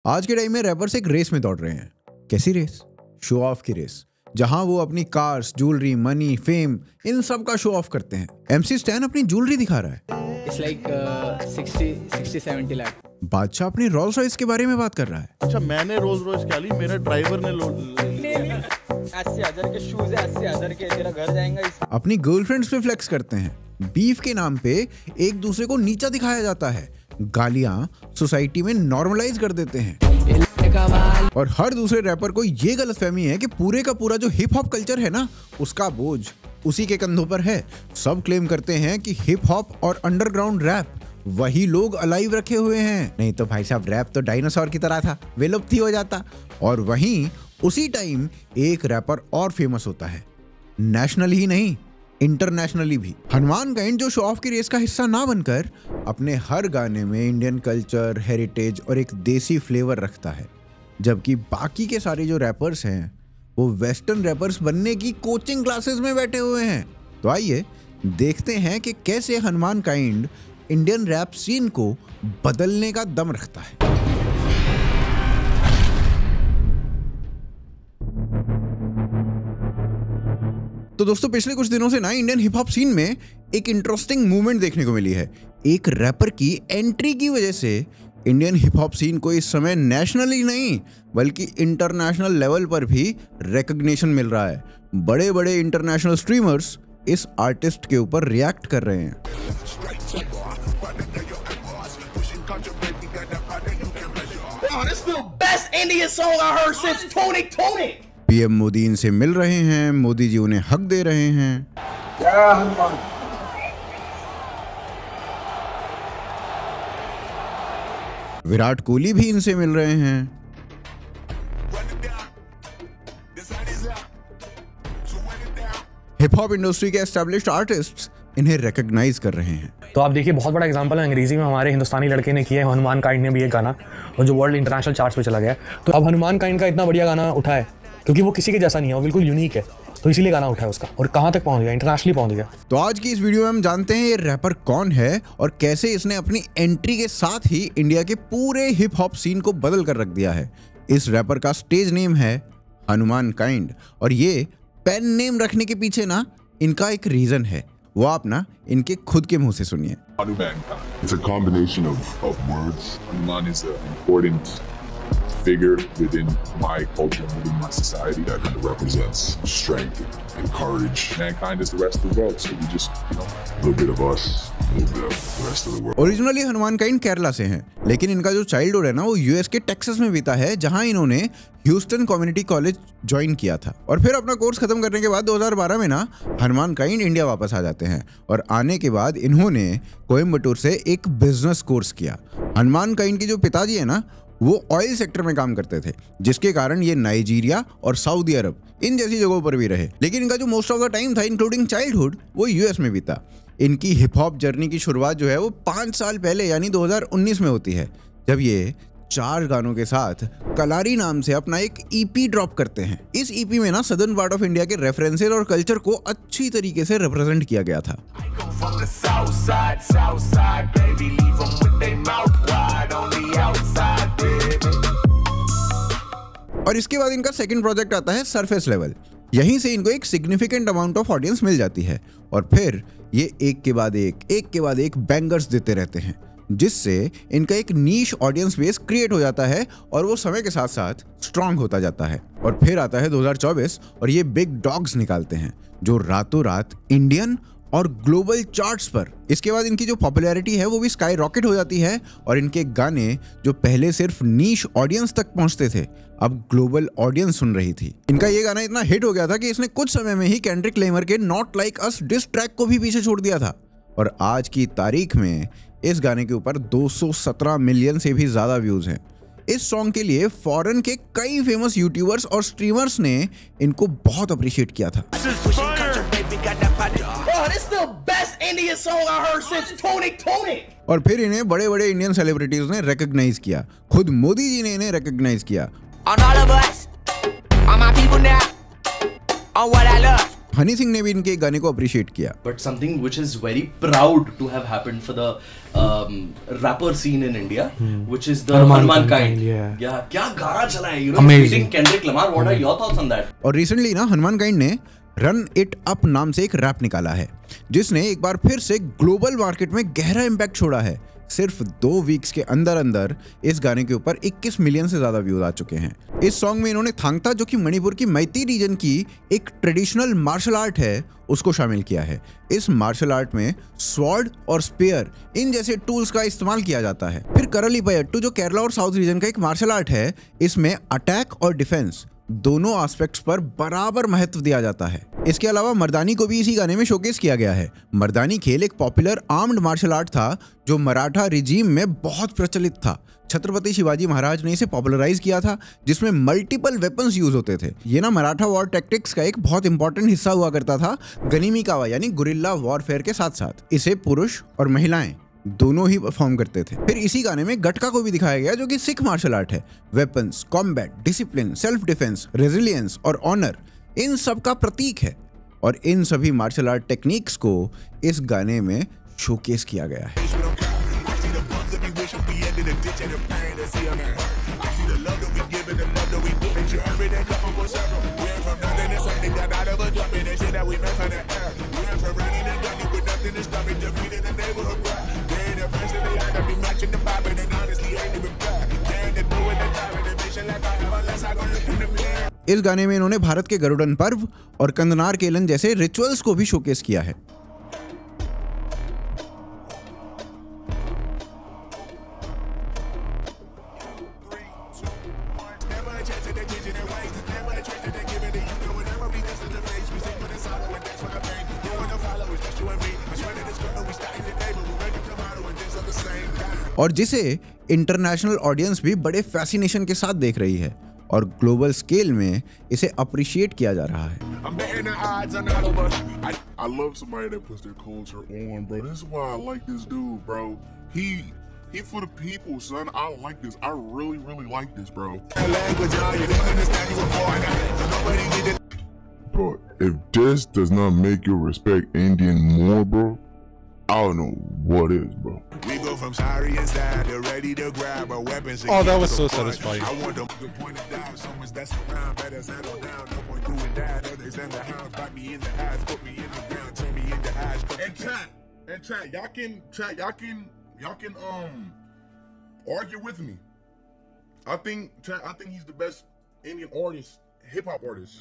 आज के टाइम में रैपर्स एक रेस में दौड़ रहे हैं। कैसी रेस? शो ऑफ की रेस, जहां वो अपनी कार्स, ज्वेलरी, मनी, फेम, इन सब का शो ऑफ करते हैं। MC स्टैन अपनी ज्वेलरी दिखा रहा है। It's like 60-70 lakh. बादशाह अपनी रोल्स रॉयस के बारे में बात कर रहा है। अच्छा, मैंने रोल्स रॉयस क्या ली, मेरे ड्राइवर ने 80,000 के शूज है, 80,000 के, तेरा घर जाएगा इस। अपनी गर्लफ्रेंड्स पे फ्लेक्स करते हैं। बीफ के नाम पे एक दूसरे को नीचा दिखाया जाता है। गालियां सोसाइटी में नॉर्मलाइज कर देते हैं। और हर दूसरे रैपर को ये गलतफहमी है कि पूरे का पूरा जो हिप हॉप कल्चर है ना, उसका बोझ उसी के कंधों पर है। सब क्लेम करते हैं कि हिप हॉप और अंडरग्राउंड रैप वही लोग अलाइव रखे हुए हैं। नहीं तो भाई साहब, रैप तो डायनासोर की तरह था, विलुप्त ही हो जाता। और वहीं उसी टाइम एक रैपर और फेमस होता है, नेशनल ही नहीं इंटरनेशनली भी। हनुमान काइंड जो शो ऑफ की रेस का हिस्सा ना बनकर अपने हर गाने में इंडियन कल्चर, हेरिटेज और एक देसी फ्लेवर रखता है, जबकि बाकी के सारे जो रैपर्स हैं वो वेस्टर्न रैपर्स बनने की कोचिंग क्लासेस में बैठे हुए हैं। तो आइए देखते हैं कि कैसे Hanumankind Indian rap scene को बदलने का दम रखता है। तो दोस्तों, पिछले कुछ दिनों से ना इंडियन हिप हॉप सीन में एक इंटरेस्टिंग मूवमेंट देखने को मिली है। एक रैपर की एंट्री की वजह से इंडियन हिप हॉप सीन को इस समय नेशनल ही नहीं बल्कि इंटरनेशनल लेवल पर भी रिकॉग्निशन मिल रहा है। बड़े बड़े इंटरनेशनल स्ट्रीमर्स इस आर्टिस्ट के ऊपर रिएक्ट कर रहे हैं। PM मोदी इनसे मिल रहे हैं, मोदी जी उन्हें हक दे रहे हैं। विराट कोहली भी इनसे मिल रहे हैं। हिप हॉप इंडस्ट्री के एस्टैब्लिश्ड आर्टिस्ट्स इन्हें रिकॉग्नाइज कर रहे हैं। तो आप देखिए, बहुत बड़ा एग्जांपल है अंग्रेजी में हमारे हिंदुस्तानी लड़के ने किया है, हनुमान काइंड ने भी एक गाना, और जो वर्ल्ड इंटरनेशनल चार्ट्स पे चला गया। तो अब हनुमान काइंड का इतना बढ़िया गाना उठा है क्योंकि वो किसी के जैसा नहीं है, वो बिल्कुल यूनिक है, तो इसीलिए गाना उठा है उसका, और कहां तक पहुंच गया, इंटरनेशनली पहुंच गया। तो आज की इस वीडियो में हम जानते हैं ये रैपर कौन है और कैसे इसने अपनी एंट्री के साथ ही इंडिया के पूरे हिप हॉप सीन को बदल कर रख दिया है। इस रैपर का स्टेज नेम है हनुमान काइंड, और ये पेन नेम रखने के पीछे ना इनका एक रीजन है, वो आप ना इनके खुद के मुंह से सुनिए। It's a combination of words. Hanuman is an important figure within my culture, within my society that kind of represents strength and courage. Mankind is the rest of the world, so we just, a little bit of us, a little bit of the rest of the world. Originally Hanuman kind Kerala से हैं, लेकिन इनका जो childhood है ना वो US के Texas में बीता है, जहां इन्होंने ह्यूस्टन कम्युनिटी कॉलेज ज्वाइन किया था। और फिर अपना कोर्स खत्म करने के बाद 2012 में ना हनुमान काइंड इंडिया वापस आ जाते हैं, और आने के बाद इन्होंने कोयम्बटूर से एक बिजनेस कोर्स किया। हनुमान काइंड के जो पिताजी है ना वो ऑयल सेक्टर में काम करते थे, जिसके कारण ये नाइजीरिया और सऊदी अरब इन जैसी जगहों पर भी रहे। लेकिन इनका जो मोस्ट ऑफ द टाइम था, इंक्लूडिंग चाइल्डहुड, वो US में बीता। इनकी हिप हॉप जर्नी की शुरुआत जो है वो 5 साल पहले यानी 2019 में होती है, जब ये 4 गानों के साथ कलारी नाम से अपना एक EP ड्रॉप करते हैं। इस EP में ना सदर्न पार्ट ऑफ इंडिया के रेफरेंसेस और कल्चर को अच्छी तरीके से रिप्रेजेंट किया गया था। और इसके बाद इनका सेकंड प्रोजेक्ट आता है सरफेस लेवल। यहीं से इनको एक सिग्निफिकेंट अमाउंट ऑफ ऑडियंस मिल जाती है, और फिर ये एक के बाद एक बैंगर्स देते रहते हैं, जिससे इनका एक नीश ऑडियंस बेस क्रिएट हो जाता है, और वो समय के साथ साथ स्ट्रांग होता जाता है। और फिर आता है 2024, और ये बिग डॉग्स निकालते हैं जो रातों रात इंडियन और ग्लोबल चार्ट्स पर। इसके बाद इनकी जो पॉपुलैरिटी है वो भी स्काई रॉकेट हो जाती है, और इनके गाने जो पहले सिर्फ नीश ऑडियंस तक पहुंचते थे, अब ग्लोबल ऑडियंस सुन रही थी। इनका ये गाना इतना हिट हो गया था कि इसने कुछ समय में ही केंड्रिक लेमर के not like us diss track को भी पीछे छोड़ दिया था, और आज की तारीख में इस गाने के ऊपर 217 मिलियन से भी ज्यादा व्यूज हैं। इस सॉन्ग के लिए फॉरेन के कई फेमस यूट्यूबर्स और स्ट्रीमर्स ने इनको बहुत अप्रिशिएट किया था। और फिर इन्हें बड़े बड़े इंडियन सेलिब्रिटीज ने रिकॉग्नाइज किया, खुद मोदी जी ने इन्हें रिकॉग्नाइज किया। हनी सिंह ने भी इनके गाने को अप्रिशिएट किया। But something which is very proud to have happened for the rapper scene in India, which is the Hanuman Kind. Yeah, क्या गाना चला है, you know, beating Kendrick Lamar. What are your thoughts on that? और recently ना Hanuman kind ने run it up नाम से एक रैप निकाला है, जिसने एक बार फिर से ग्लोबल मार्केट में गहरा इम्पैक्ट छोड़ा है। सिर्फ 2 वीक्स के अंदर अंदर इस गाने के ऊपर 21 मिलियन से ज्यादा व्यूज आ चुके हैं। इस सॉन्ग में इन्होंने थांगता, जो कि मणिपुर की मैती रीजन की एक ट्रेडिशनल मार्शल आर्ट है, उसको शामिल किया है। इस मार्शल आर्ट में स्वॉर्ड और स्पेयर इन जैसे टूल्स का इस्तेमाल किया जाता है। फिर करलीपयट्टू, जो केरला और साउथ रीजन का एक मार्शल आर्ट है, इसमें अटैक और डिफेंस दोनों एस्पेक्ट्स पर बराबर महत्व दिया जाता है। इसके अलावा मर्दानी को भी इसी गाने में शोकेस किया गया है। मर्दानी खेल एक पॉपुलर आर्म्ड मार्शल आर्ट था जो मराठा रिजीम में बहुत प्रचलित था। छत्रपति शिवाजी महाराज ने इसे पॉपुलराइज किया था, जिसमें मल्टीपल वेपन्स यूज होते थे। ये ना मराठा वॉर टैक्टिक्स का एक बहुत इंपॉर्टेंट हिस्सा हुआ करता था गनीमी कावा यानी गुरिल्ला वॉरफेयर के साथ साथ। इसे पुरुष और महिलाएं दोनों ही परफॉर्म करते थे। फिर इसी गाने में गटका को भी दिखाया गया, जो कि सिख मार्शल आर्ट है। Weapons, combat, discipline, self defence, resilience और ऑनर इन सब का प्रतीक है, और इन सभी मार्शल आर्ट टेक्निक्स को इस गाने में शोकेस किया गया है। इस गाने में इन्होंने भारत के गरुड़न पर्व और कंदनार केलन जैसे रिचुअल्स को भी शोकेस किया है। और जिसे इंटरनेशनल ऑडियंस भी बड़े फैसिनेशन के साथ देख रही है, और ग्लोबल स्केल में इसे अप्रिशिएट किया जा रहा है। I love somebody that puts their culture on, bro. This is why I like this dude, bro. He for the people, son. I like this. I really like this, bro. Bro, if this does not make you respect Indian more, bro, I don't know what is, bro. We go from sorry inside to ready to grab our weapons. Oh, that was so satisfying. I want them to point it down. So much that's around, better settle down. No point doing that. Others in the house, bite me in the ass, put me in the ground, turn me into ash. And chat, y'all can argue with me. I think he's the best Indian artist. Hip hop artist.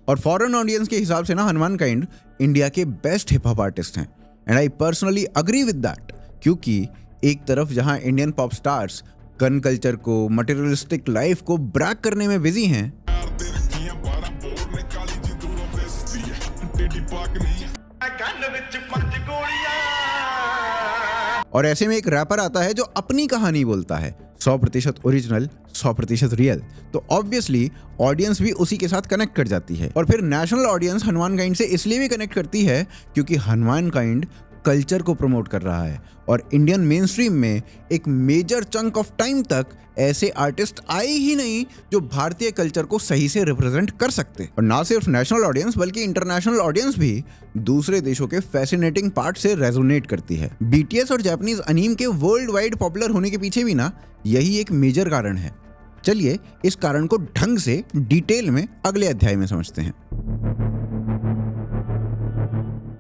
और foreign audience के हिसाब से ना Hanuman kind India के best hip hop artist हैं, and I personally agree with that, क्योंकि एक तरफ जहां Indian pop stars gun culture को, मटेरियलिस्टिक लाइफ को ब्रैक करने में बिजी हैं, और ऐसे में एक रैपर आता है जो अपनी कहानी बोलता है, 100% ओरिजिनल, 100% रियल, तो ऑब्वियसली ऑडियंस भी उसी के साथ कनेक्ट कर जाती है। और फिर नेशनल ऑडियंस हनुमान काइंड से इसलिए भी कनेक्ट करती है क्योंकि हनुमान काइंड कल्चर को प्रमोट कर रहा है, और इंडियन मेन स्ट्रीम में एक मेजर चंक ऑफ टाइम तक ऐसे आर्टिस्ट आए ही नहीं जो भारतीय कल्चर को सही से रिप्रेजेंट कर सकते। और ना सिर्फ नेशनल ऑडियंस बल्कि इंटरनेशनल ऑडियंस भी दूसरे देशों के फैसिनेटिंग पार्ट से रेजोनेट करती है। बीटीएस और जापानीज अनीम के वर्ल्ड वाइड पॉपुलर होने के पीछे भी ना यही एक मेजर कारण है। चलिए इस कारण को ढंग से डिटेल में अगले अध्याय में समझते हैं।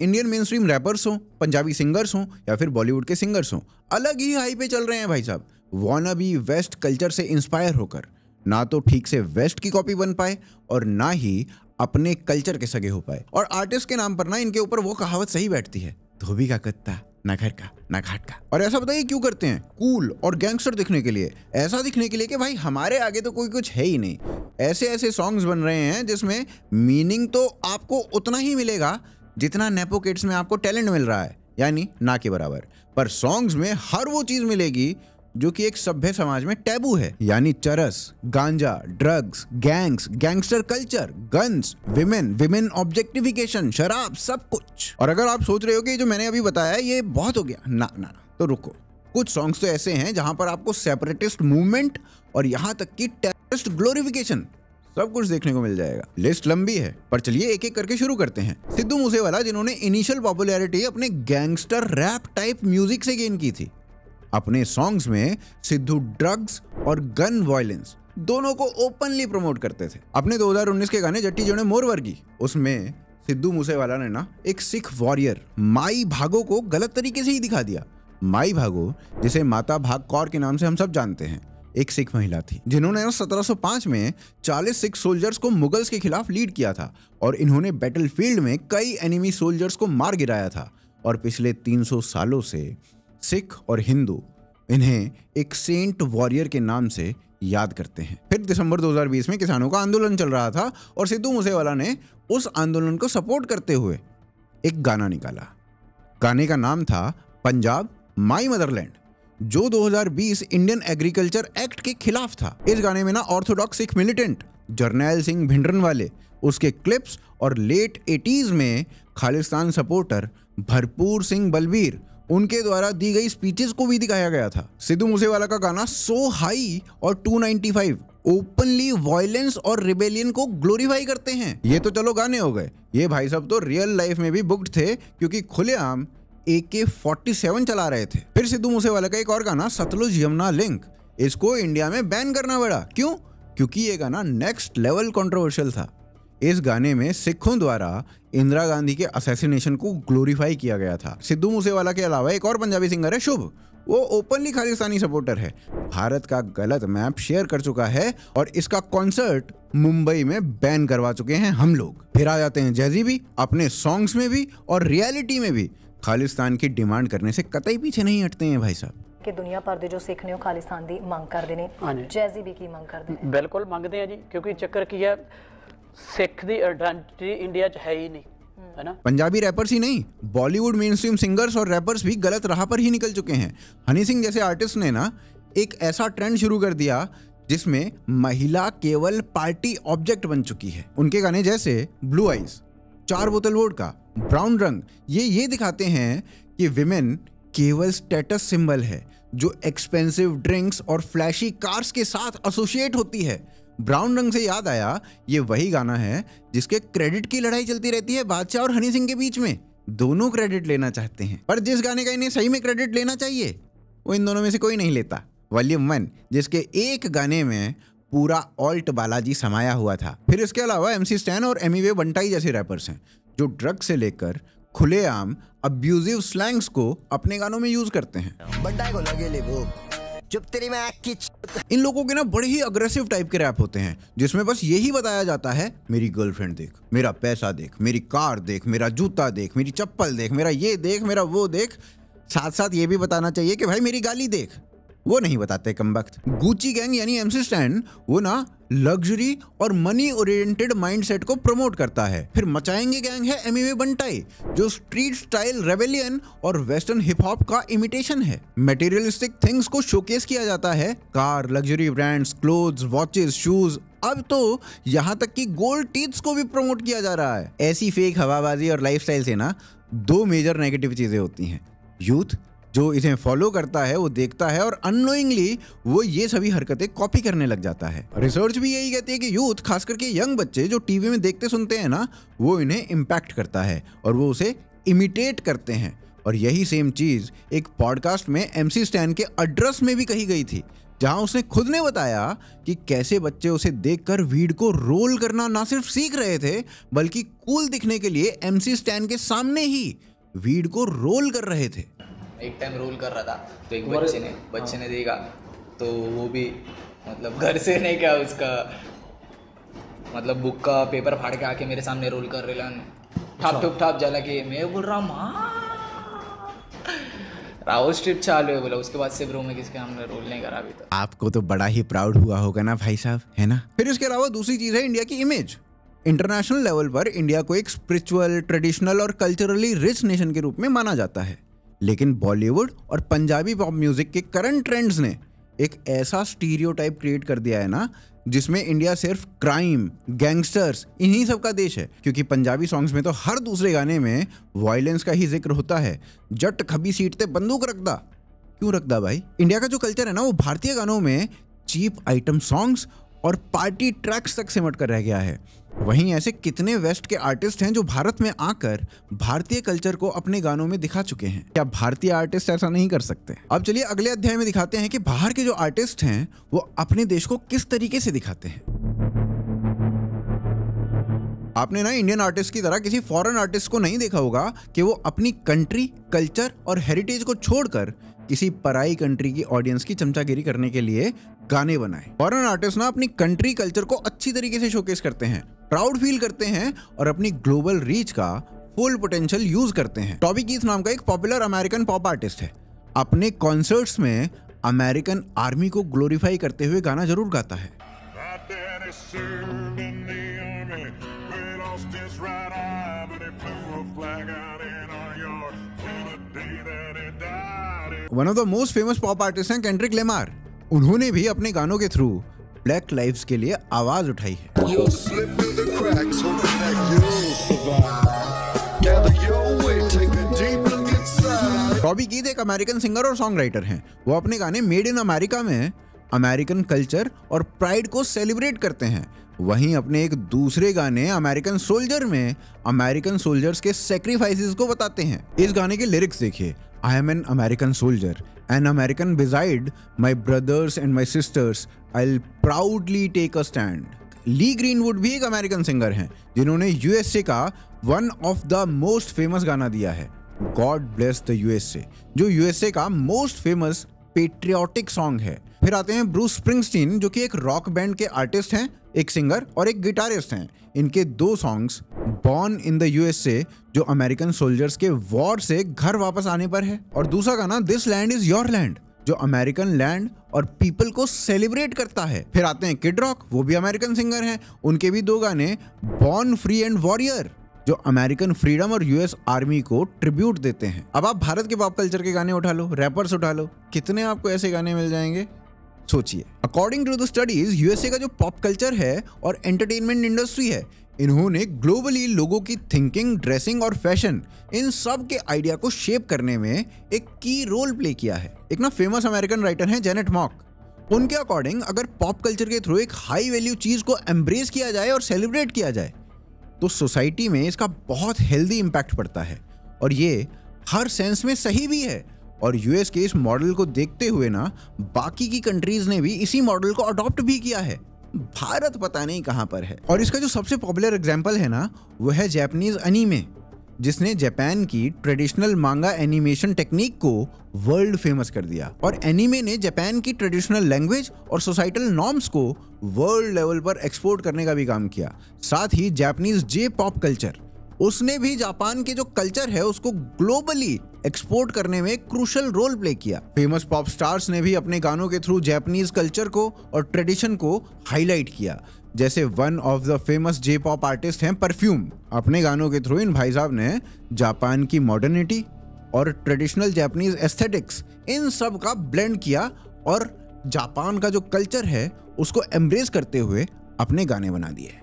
इंडियन मेन स्ट्रीम रैपर्स हो, पंजाबी सिंगर्स हो या फिर बॉलीवुड के सिंगर्स हो, अलग ही हाई पे चल रहे हैं भाई साहब, वॉनाबी वेस्ट कल्चर से इंस्पायर होकर। ना तो ठीक से वेस्ट की कॉपी बन पाए और ना ही अपने कल्चर के सगे हो पाए। और आर्टिस्ट के नाम पर ना इनके ऊपर वो कहावत सही बैठती है, धोबी का कुत्ता ना घर का ना घाट का। और ऐसा बताइए क्यों करते हैं? कूल और गैंगस्टर दिखने के लिए, ऐसा दिखने के लिए कि भाई हमारे आगे तो कोई कुछ है ही नहीं। ऐसे ऐसे सॉन्ग्स बन रहे हैं जिसमें मीनिंग तो आपको उतना ही मिलेगा जितना नेपो किड्स में आपको टैलेंट मिल रहा है, यानी ना के बराबर। पर सॉन्ग्स में हर वो चीज मिलेगी जो कि एक सभ्य समाज में टैबू है, यानी चरस, गांजा, drugs, gangs, gangster culture, guns, women objectification, शराब, सब कुछ। और अगर आप सोच रहे हो कि जो मैंने अभी बताया ये बहुत हो गया, ना ना तो रुको। कुछ सॉन्ग्स तो ऐसे हैं जहां पर आपको सेपरेटिस्ट मूवमेंट और यहां तक कि टेररिस्ट ग्लोरिफिकेशन सब कुछ देखने को मिल जाएगा। लिस्ट लंबी है पर चलिए एक एक करके शुरू करते हैं। सिद्धू मूसेवाला, जिन्होंने इनिशियल पॉपुलैरिटी अपने गैंगस्टर रैप टाइप म्यूजिक से गेन की थी। अपने सॉन्ग्स में सिद्धू ड्रग्स और गन वायलेंस दोनों को ओपनली प्रमोट करते थे। अपने 2019 के गाने जट्टी जोड़े मोर वर्गी, उसमें सिद्धू मूसेवाला ने ना एक सिख वॉरियर माई भागो को गलत तरीके से ही दिखा दिया। माई भागो, जिसे माता भाग कौर के नाम से हम सब जानते हैं, एक सिख महिला थी जिन्होंने 1705 में 40 सिख सोल्जर्स को मुगल्स के खिलाफ लीड किया था और इन्होंने बैटलफील्ड में कई एनिमी सोल्जर्स को मार गिराया था। और पिछले 300 सालों से सिख और हिंदू इन्हें एक सेंट वॉरियर के नाम से याद करते हैं। फिर दिसंबर 2020 में किसानों का आंदोलन चल रहा था और सिद्धू मूसेवाला ने उस आंदोलन को सपोर्ट करते हुए एक गाना निकाला। गाने का नाम था पंजाब माई मदरलैंड, जो 2020 इंडियन एग्रीकल्चर एक्ट के खिलाफ था। इस गाने में ना ऑर्थोडॉक्स सिख मिलिटेंट जरनैल सिंह भिंडरनवाले, उसके क्लिप्स और लेट 80s में खालिस्तान सपोर्टर भरपूर सिंह बलबीर, उनके द्वारा दी गई स्पीचेस को भी दिखाया गया था। सिद्धू मूसेवाला का गाना सो हाई और 295 ओपनली वायलेंस और रिबेलियन को ग्लोरीफाई करते हैं। ये तो चलो गाने हो गए, ये भाई साहब तो रियल लाइफ में भी बुक्ड थे क्योंकि खुलेआम AK-47 चला रहे थे। फिर सिद्धू मूसेवाला का एक और गाना सतलुज यमुना लिंक, इसको इंडिया में बैन करना पड़ा। क्यों? क्योंकि ये गाना नेक्स्ट लेवल कंट्रोवर्शियल था। इस गाने में सिखों द्वारा इंदिरा गांधी के असैसिनेशन को ग्लोरीफाई किया गया था। सिद्धू मूसेवाला के अलावा एक और पंजाबी सिंगर है शुभ, वो ओपनली खालिस्तानी सपोर्टर है, भारत का गलत मैप शेयर कर चुका है और इसका कॉन्सर्ट मुंबई में बैन करवा चुके हैं हम लोग। फिर आ जाते हैं जैजी भी, अपने सॉन्ग्स में भी और रियलिटी में भी खालिस्तान की डिमांड करने से कतई पीछे नहीं हटते हैं भाई साहब। कि दुनिया भर दे जो सिख ने खालिस्तान की मांग करते हैं, जैजी भी की मांग करते हैं। बिल्कुल मंगते हैं जी, क्योंकि चक्कर की है सिख दी आइडेंटिटी इंडिया च है ही नहीं, है ना। पंजाबी रैपर्स ही नहीं, बॉलीवुड मेनस्ट्रीम सिंगर्स और रैपर्स भी गलत राह पर ही निकल चुके हैं। हनी सिंह जैसे आर्टिस्ट ने ना एक ऐसा ट्रेंड शुरू कर दिया जिसमें महिला केवल पार्टी ऑब्जेक्ट बन चुकी है। उनके गाने जैसे ब्लू आइज, 4 बोतल वोडका, ब्राउन रंग, ये दिखाते हैं कि विमेन केवल स्टेटस सिंबल है जो एक्सपेंसिव ड्रिंक्स और फ्लैशी कार्स के साथ एसोसिएट होती है। ब्राउन रंग से याद आया, ये वही गाना है जिसके क्रेडिट की लड़ाई चलती रहती है बादशाह और हनी सिंह के बीच में। दोनों क्रेडिट लेना चाहते हैं, पर जिस गाने का इन्हें सही में क्रेडिट लेना चाहिए वो इन दोनों में से कोई नहीं लेता। वॉल्यूम 1, जिसके एक गाने में पूरा ऑल्ट बालाजी समाया हुआ था। फिर इसके अलावा MC स्टैन और एमिवे बंटाई जैसे रैपर्स हैं जो ड्रग से लेकर खुलेआम अब्यूजिव स्लैंग्स को अपने गानों में यूज करते हैं। बंटाई को लगे ले वो चुप तेरी मैं की। इन लोगों के ना बड़े ही अग्रेसिव टाइप के रैप होते हैं जिसमें बस यही बताया जाता है, मेरी गर्लफ्रेंड देख, मेरा पैसा देख, मेरी कार देख, मेरा जूता देख, मेरी चप्पल देख, मेरा ये देख, मेरा वो देख। साथ साथ ये भी बताना चाहिए कि भाई मेरी गाली देख। वो नहीं बताते कमबख्त। गुची गैंग यानी MC स्टैन, वो ना लग्जरी और मनी ओरिएंटेड माइंडसेट को प्रमोट करता है। फिर मचाएंगे गैंग है एमिवे बंटाई, जो स्ट्रीट स्टाइल रेबेलियन और वेस्टर्न हिप हॉप का इमिटेशन है। मटेरियलिस्टिक थिंग्स को शोकेस किया जाता है, car, luxury brands, clothes, watches, shoes, अब तो यहाँ तक कि गोल्ड टीथ्स को भी प्रमोट किया जा रहा है। ऐसी फेक हवाबाजी और लाइफस्टाइल से ना 2 मेजर नेगेटिव चीजें होती हैं। यूथ जो इसे फॉलो करता है, वो देखता है और अननोइंगली वो ये सभी हरकतें कॉपी करने लग जाता है। रिसर्च भी यही कहती है कि यूथ, खास करके यंग बच्चे जो टीवी में देखते सुनते हैं ना, वो इन्हें इम्पैक्ट करता है और वो उसे इमिटेट करते हैं। और यही सेम चीज एक पॉडकास्ट में MC स्टैन के एड्रेस में भी कही गई थी, जहां उसने खुद ने बताया कि कैसे बच्चे उसे देखकर वीड को रोल करना ना सिर्फ सीख रहे थे, बल्कि कूल दिखने के लिए MC स्टैन के सामने ही वीड को रोल कर रहे थे। एक टाइम रोल कर रहा था तो एक बच्चे ने देखा, तो वो भी मतलब घर से नहीं, क्या उसका मतलब बुक का पेपर फाड़ के आके मेरे सामने रोल कर रहे, ठाप ठुप ठाप जला के। मैं बोल रहा माँ राहुल स्ट्रिप चालू है बोला। उसके बाद से ब्रो में किसके हमने रोल नहीं करा अभी तक। आपको तो बड़ा ही प्राउड हुआ होगा ना भाई साहब, है ना। फिर इसके अलावा दूसरी चीज है इंडिया की इमेज। इंटरनेशनल लेवल पर इंडिया को एक स्पिरिचुअल, ट्रेडिशनल और कल्चरली रिच नेशन के रूप में माना जाता है, लेकिन बॉलीवुड और पंजाबी पॉप म्यूजिक के करंट ट्रेंड्स ने एक ऐसा स्टीरियोटाइप क्रिएट कर दिया है ना, जिसमें इंडिया सिर्फ क्राइम, गैंगस्टर्स, इन्हीं सब का देश है। क्योंकि पंजाबी सॉन्ग्स में तो हर दूसरे गाने में वायलेंस का ही जिक्र होता है। जट खबी सीट ते बंदूक रखदा, क्यों रखदा भाई। इंडिया का जो कल्चर है ना, वो भारतीय गानों में चीप आइटम सॉन्ग्स और पार्टी ट्रैक्स तक सिमट कर रह गया है। वहीं ऐसे कितने वेस्ट के आर्टिस्ट हैं जो भारत में आकर भारतीय कल्चर को अपने गानों में दिखा चुके हैं। क्या भारतीय आर्टिस्ट ऐसा नहीं कर सकते? अब चलिए अगले अध्याय में दिखाते हैं कि बाहर के जो आर्टिस्ट हैं वो अपने देश को किस तरीके से दिखाते हैं। आपने ना इंडियन आर्टिस्ट की तरह किसी फॉरेन आर्टिस्ट को नहीं देखा होगा कि वो अपनी कंट्री, कल्चर और हेरिटेज को छोड़कर किसी पराई कंट्री की ऑडियंस की चमचागिरी करने के लिए गाने बनाए। फॉरेन आर्टिस्ट ना अपनी कंट्री कल्चर को अच्छी तरीके से शोकेस करते हैं, प्राउड फील करते हैं और अपनी ग्लोबल रीच का फुल पोटेंशियल यूज करते हैं। टॉबी कीथ नाम का एक पॉपुलर अमेरिकन पॉप आर्टिस्ट है। अपने कॉन्सर्ट्स में अमेरिकन आर्मी को ग्लोरीफाई करते हुए गाना जरूर गाता है। One of the most famous pop artist हैं केंड्रिक लेमार। उन्होंने भी अपने गानों के थ्रू ब्लैक लाइव्स के लिए आवाज उठाई है। टॉबी कीथ एक अमेरिकन सिंगर और सॉन्ग राइटर हैं। वो अपने गाने मेड इन अमेरिका में अमेरिकन कल्चर और प्राइड को सेलिब्रेट करते हैं। वहीं अपने एक दूसरे गाने अमेरिकन सोल्जर में अमेरिकन सोल्जर्स के सैक्रिफाइसेस को बताते हैं। इस गाने के लिरिक्स देखिए। I am an American soldier, an American beside my brothers and my sisters, I will proudly take a stand. Lee Greenwood भी एक अमेरिकन सिंगर हैं जिन्होंने यूएसए का one of the most famous गाना दिया है, गॉड ब्लेस द यूएसए, जो USA का मोस्ट फेमस पेट्रियोटिक सॉन्ग है। फिर आते हैं ब्रूस स्प्रिंगस्टीन, जो कि एक रॉक बैंड के आर्टिस्ट हैं, एक सिंगर और एक गिटारिस्ट हैं। इनके दो songs, born in the USA जो अमेरिकन सोल्जर्स के वॉर से घर वापस आने पर है, और दूसरा गाना this land is your land जो अमेरिकन लैंड और पीपल को सेलिब्रेट करता है। फिर आते हैं किड रॉक, वो भी अमेरिकन सिंगर हैं। उनके भी दो गाने, बॉर्न फ्री एंड वॉरियर जो अमेरिकन फ्रीडम और यूएस आर्मी को ट्रिब्यूट देते हैं। अब आप भारत के पॉप कल्चर के गाने उठा लो, रैपर्स उठा लो, कितने आपको ऐसे गाने मिल जाएंगे, सोचिए। According to the studies, USA का जो पॉप कल्चर है और एंटरटेनमेंट इंडस्ट्री है, इन्होंने ग्लोबली लोगों की थिंकिंग, ड्रेसिंग और फैशन, इन सब के आइडिया को शेप करने में एक की रोल प्ले किया है। एक ना फेमस अमेरिकन राइटर हैं जेनेट मॉक। उनके अकॉर्डिंग अगर पॉप कल्चर के थ्रू एक हाई वैल्यू चीज को एम्ब्रेस किया जाए और सेलिब्रेट किया जाए तो सोसाइटी में इसका बहुत हेल्दी इम्पैक्ट पड़ता है, और ये हर सेंस में सही भी है। और यूएस के इस मॉडल को देखते हुए ना बाकी की कंट्रीज ने भी इसी मॉडल को अडॉप्ट भी किया है। भारत पता नहीं कहां पर है। और इसका जो सबसे पॉपुलर एग्जांपल है ना, वो है जापानीज एनीमे, जिसने जापान की ट्रेडिशनल मांगा एनिमेशन टेक्निक को वर्ल्ड फेमस कर दिया। और एनीमे ने जापान की ट्रेडिशनल लैंग्वेज और सोसाइटल नॉर्म्स को वर्ल्ड लेवल पर एक्सपोर्ट करने का भी काम किया। साथ ही जापानीज जे पॉप कल्चर, उसने भी जापान के जो कल्चर है उसको ग्लोबली एक्सपोर्ट करने में क्रूशल रोल प्ले किया। फेमस पॉप स्टार्स ने भी अपने गानों के थ्रू जापानीज कल्चर को और ट्रेडिशन को हाईलाइट किया। जैसे one of the famous J pop artist हैं परफ्यूम। अपने गानों के थ्रू इन भाई साहब ने जापान की मॉडर्निटी और ट्रेडिशनल जापानीज एस्थेटिक्स, इन सब का ब्लेंड किया और जापान का जो कल्चर है उसको एम्ब्रेस करते हुए अपने गाने बना दिए।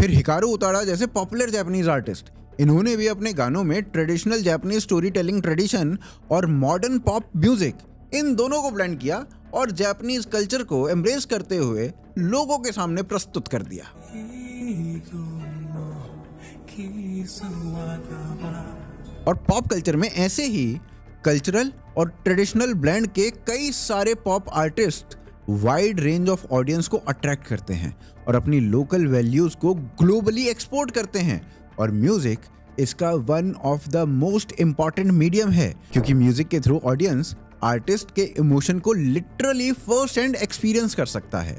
फिर हिकारू उतारा जैसे पॉपुलर जापानीज आर्टिस्ट, इन्होंने भी अपने गानों में traditional Japanese story telling tradition और मॉडर्न पॉप म्यूजिक, इन दोनों को ब्लेंड किया और जापानीज कल्चर को एम्ब्रेस करते हुए लोगों के सामने प्रस्तुत कर दिया। और पॉप कल्चर में ऐसे ही कल्चरल और ट्रेडिशनल ब्लेंड के कई सारे pop artist wide range of audience को अट्रैक्ट करते हैं और अपनी लोकल वैल्यूज को ग्लोबली एक्सपोर्ट करते हैं। और म्यूजिक इसका one of the most important medium है, क्योंकि म्यूजिक के थ्रू ऑडियंस आर्टिस्ट के इमोशन को लिटरली फर्स्ट हैंड एक्सपीरियंस कर सकता है।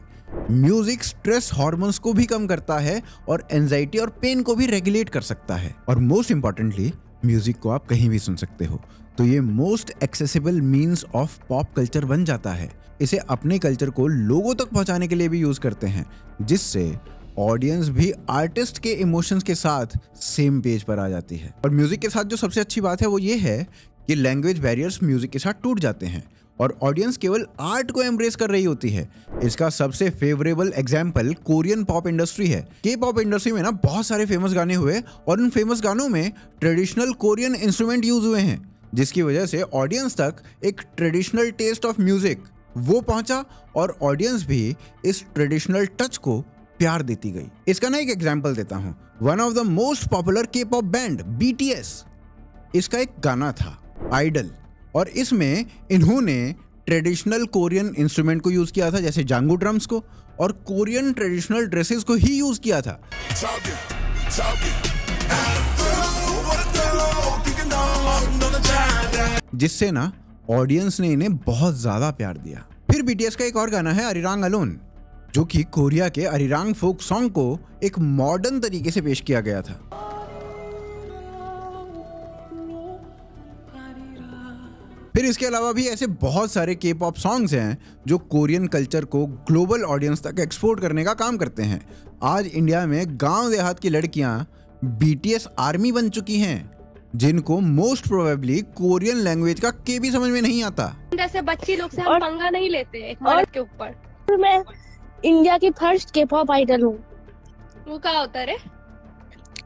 म्यूजिक स्ट्रेस हार्मोन्स को भी कम करता है और एंजाइटी और पेन को भी रेगुलेट कर सकता है। और मोस्ट इंपॉर्टेंटली, म्यूजिक को आप कहीं भी सुन सकते हो, तो ये most accessible means of pop culture बन जाता है। इसे अपने कल्चर को लोगों तक पहुंचाने के लिए भी यूज करते हैं, जिससे ऑडियंस भी आर्टिस्ट के इमोशंस के साथ सेम पेज पर आ जाती है। और म्यूजिक के साथ जो सबसे अच्छी बात है वो ये है कि लैंग्वेज बैरियर्स म्यूजिक के साथ टूट जाते हैं और ऑडियंस केवल आर्ट को एम्ब्रेस कर रही होती है। इसका सबसे favourable example Korean pop industry है। के पॉप इंडस्ट्री में ना बहुत सारे फेमस गाने हुए और उन फेमस गानों में ट्रेडिशनल कोरियन इंस्ट्रूमेंट यूज हुए हैं, जिसकी वजह से ऑडियंस तक एक ट्रेडिशनल टेस्ट ऑफ म्यूजिक वो पहुंचा और ऑडियंस भी इस ट्रेडिशनल टच को प्यार देती गई। इसका ना एक एग्जाम्पल देता हूं। One of the most popular के पॉप बैंड BTS, इसका एक गाना था आइडल, और इसमें इन्होंने ट्रेडिशनल कोरियन इंस्ट्रूमेंट को यूज किया था, जैसे जांगू ड्रम्स को, और कोरियन ट्रेडिशनल ड्रेसेस को ही यूज किया था, जिससे ना ऑडियंस ने इन्हें बहुत ज्यादा प्यार दिया। फिर BTS का एक और गाना है अरिरांग अलोन, जो कि कोरिया के अरिरांग फोक सॉन्ग को एक मॉडर्न तरीके से पेश किया गया था। फिर इसके अलावा भी ऐसे बहुत सारे के पॉप सॉन्ग्स हैं जो कोरियन कल्चर को ग्लोबल ऑडियंस तक एक्सपोर्ट करने का काम करते हैं। आज इंडिया में गांव देहात की लड़कियां BTS आर्मी बन चुकी हैं, जिनको मोस्ट प्रोबेबली कोरियन लैंग्वेज का के भी समझ में नहीं आता। जैसे बच्ची लोग से हम पंगा नहीं लेते एक मर्द के ऊपर। मैं इंडिया की फर्स्ट के पॉप आइडल हूँ। वो क्या होता है?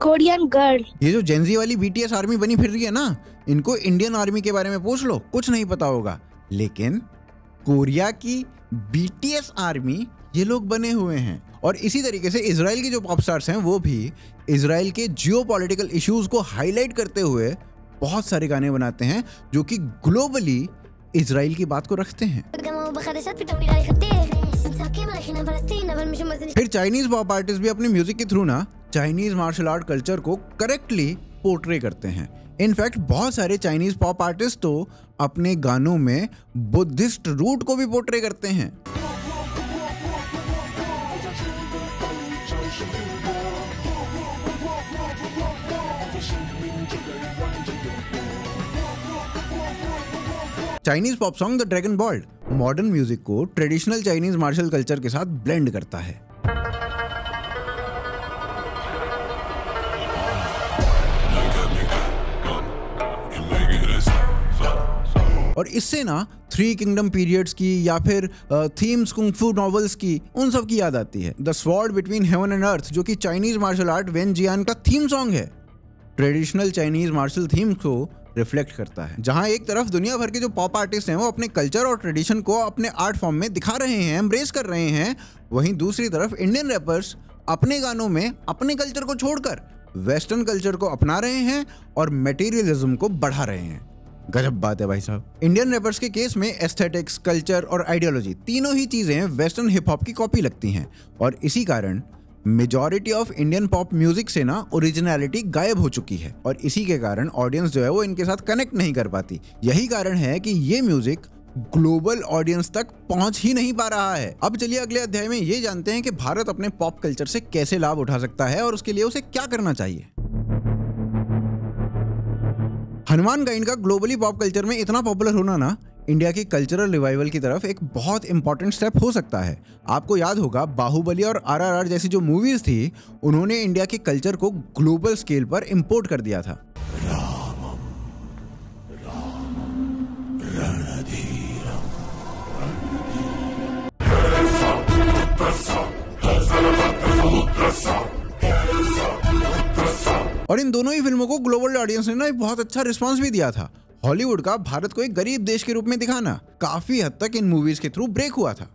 Korean girl. ये जो जेनजी वाली BTS आर्मी बनी फिर रही है ना, इनको इंडियन आर्मी के बारे में पूछ लो, कुछ नहीं पता होगा। लेकिन कोरिया की BTS आर्मी ये लोग बने हुए हैं। और इसी तरीके से इजराइल के जो पॉप स्टार्स हैं वो भी इजराइल के जियोपॉलिटिकल इश्यूज को हाईलाइट करते हुए बहुत सारे गाने बनाते हैं जो कि ग्लोबली इजराइल की बात को रखते हैं। फिर चाइनीज पॉप आर्टिस्ट भी अपने म्यूजिक के थ्रू ना चाइनीज मार्शल आर्ट कल्चर को करेक्टली पोर्ट्रे करते हैं। इनफैक्ट बहुत सारे चाइनीज पॉप आर्टिस्ट तो अपने गानों में बुद्धिस्ट रूट को भी पोर्ट्रे करते हैं। Chinese pop song the dragon bold modern music को ट्रेडिशनल चाइनीज मार्शल कल्चर के साथ ब्लेंड करता है। और इससे ना थ्री किंगडम पीरियड्स की या फिर थीम्स कुंग फू नॉवेल्स की, उन सब की याद आती है। The sword between heaven and earth, जो कि चाइनीज मार्शल आर्ट वेन जियान का थीम सॉन्ग है, ट्रेडिशनल चाइनीज मार्शल थीम्स को रिफ्लेक्ट करता है। जहां एक तरफ दुनिया भर के जो पॉप आर्टिस्ट हैं वो अपने कल्चर और ट्रेडिशन को अपने आर्ट फॉर्म में दिखा रहे हैं, एम्ब्रेस कर रहे हैं, वहीं दूसरी तरफ इंडियन रैपर्स अपने गानों में अपने कल्चर को छोड़कर वेस्टर्न कल्चर को अपना रहे हैं और मटेरियलिज्म को बढ़ा रहे हैं। गजब बात है भाई साहब। इंडियन रैपर्स के केस में एस्थेटिक्स, कल्चर और आइडियोलॉजी तीनों ही चीजें वेस्टर्न हिप हॉप की कॉपी लगती हैं और इसी कारण majority of Indian pop music से ना ओरिजिनलिटी गायब हो चुकी है और इसी के कारण ऑडियंस जो है वो इनके साथ कनेक्ट नहीं कर पाती। यही कारण है कि ये म्यूजिक ग्लोबल ऑडियंस तक पहुंच ही नहीं पा रहा है। अब चलिए अगले अध्याय में ये जानते हैं कि भारत अपने पॉप कल्चर से कैसे लाभ उठा सकता है और उसके लिए उसे क्या करना चाहिए। हनुमान गाइड का ग्लोबली पॉप कल्चर में इतना पॉपुलर होना ना इंडिया की कल्चरल रिवाइवल की तरफ एक बहुत इंपॉर्टेंट स्टेप हो सकता है। आपको याद होगा बाहुबली और RRR जैसी जो मूवीज थी, उन्होंने इंडिया के कल्चर को ग्लोबल स्केल पर इंपोर्ट कर दिया था। और इन दोनों ही फिल्मों को ग्लोबल ऑडियंस ने ना बहुत अच्छा रिस्पांस भी दिया था। हॉलीवुड का भारत को एक गरीब देश के रूप में दिखाना काफी हद तक इन मूवीज के थ्रू ब्रेक हुआ था।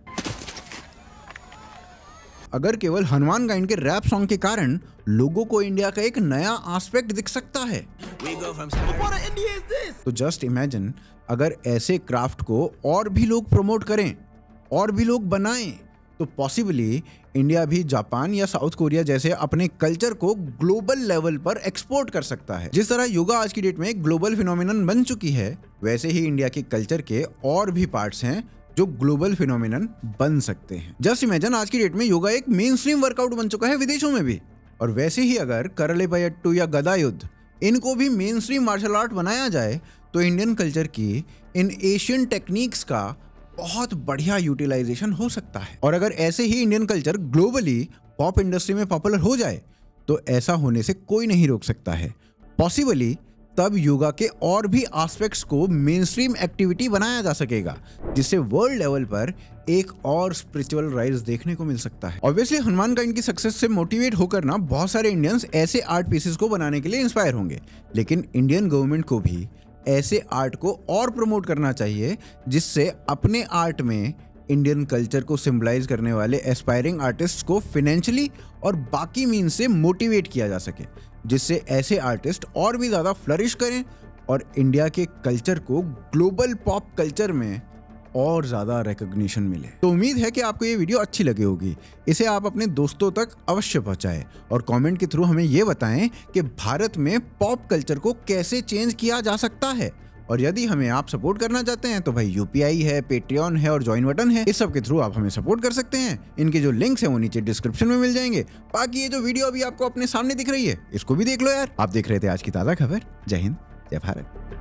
अगर केवल हनुमान गाइड के रैप सॉन्ग के कारण लोगों को इंडिया का एक नया एस्पेक्ट दिख सकता है, तो जस्ट इमेजिन अगर ऐसे क्राफ्ट को और भी लोग प्रमोट करें और भी लोग बनाएं, तो पॉसिबली इंडिया भी जापान या साउथ कोरिया जैसे अपने कल्चर को ग्लोबल लेवल पर एक्सपोर्ट कर सकता है। जिस तरह योगा आज की डेट में एक ग्लोबल फिनोमिनन बन चुकी है, वैसे ही इंडिया के कल्चर के और भी पार्ट्स हैं जो ग्लोबल फिनोमिनन बन सकते हैं। जस्ट इमेजिन आज की डेट में योगा एक मेन स्ट्रीम वर्कआउट बन चुका है विदेशों में भी, और वैसे ही अगर करलेपयट्टू या गदा युद्ध इनको भी मेन स्ट्रीम मार्शल आर्ट बनाया जाए तो इंडियन कल्चर की इन एशियन टेक्निक्स का बहुत बढ़िया यूटिलाइजेशन हो सकता है। और अगर ऐसे ही Indian culture globally pop industry में पॉपुलर हो जाए तो ऐसा होने से कोई नहीं रोक सकता है। पॉसिबली तब योगा के और भी एस्पेक्ट्स को मेन स्ट्रीम एक्टिविटी बनाया जा सकेगा, जिससे वर्ल्ड लेवल पर एक और स्पिरिचुअल राइज देखने को मिल सकता है। ऑब्वियसली हनुमान काइंड की सक्सेस से मोटिवेट होकर ना बहुत सारे इंडियंस ऐसे आर्ट पीसेस को बनाने के लिए इंस्पायर होंगे, लेकिन इंडियन गवर्नमेंट को भी ऐसे आर्ट को और प्रमोट करना चाहिए, जिससे अपने आर्ट में इंडियन कल्चर को सिंबलाइज करने वाले एस्पायरिंग आर्टिस्ट को फाइनेंशियली और बाकी मीन्स से मोटिवेट किया जा सके, जिससे ऐसे आर्टिस्ट और भी ज़्यादा फ्लरिश करें और इंडिया के कल्चर को ग्लोबल पॉप कल्चर में और ज़्यादा रिकॉग्निशन मिले। तो उम्मीद है कि आपको ये वीडियो अच्छी लगी होगी। इसे आप अपने दोस्तों तक अवश्य पहुंचाएं और कमेंट के थ्रू हमें ये बताएं कि भारत में पॉप कल्चर को कैसे चेंज किया जा सकता है। और यदि हमें आप सपोर्ट करना चाहते हैं तो भाई UPI है, पेट्रियन है और ज्वाइन बटन है, इस सब के थ्रू आप हमें सपोर्ट कर सकते हैं। इनके जो लिंक्स हैं वो नीचे डिस्क्रिप्शन में मिल जाएंगे। बाकी ये जो वीडियो अभी आपको अपने सामने दिख रही है, इसको भी देख लो यार। आप देख रहे थे आज की ताज़ा खबर। जय हिंद, जय भारत।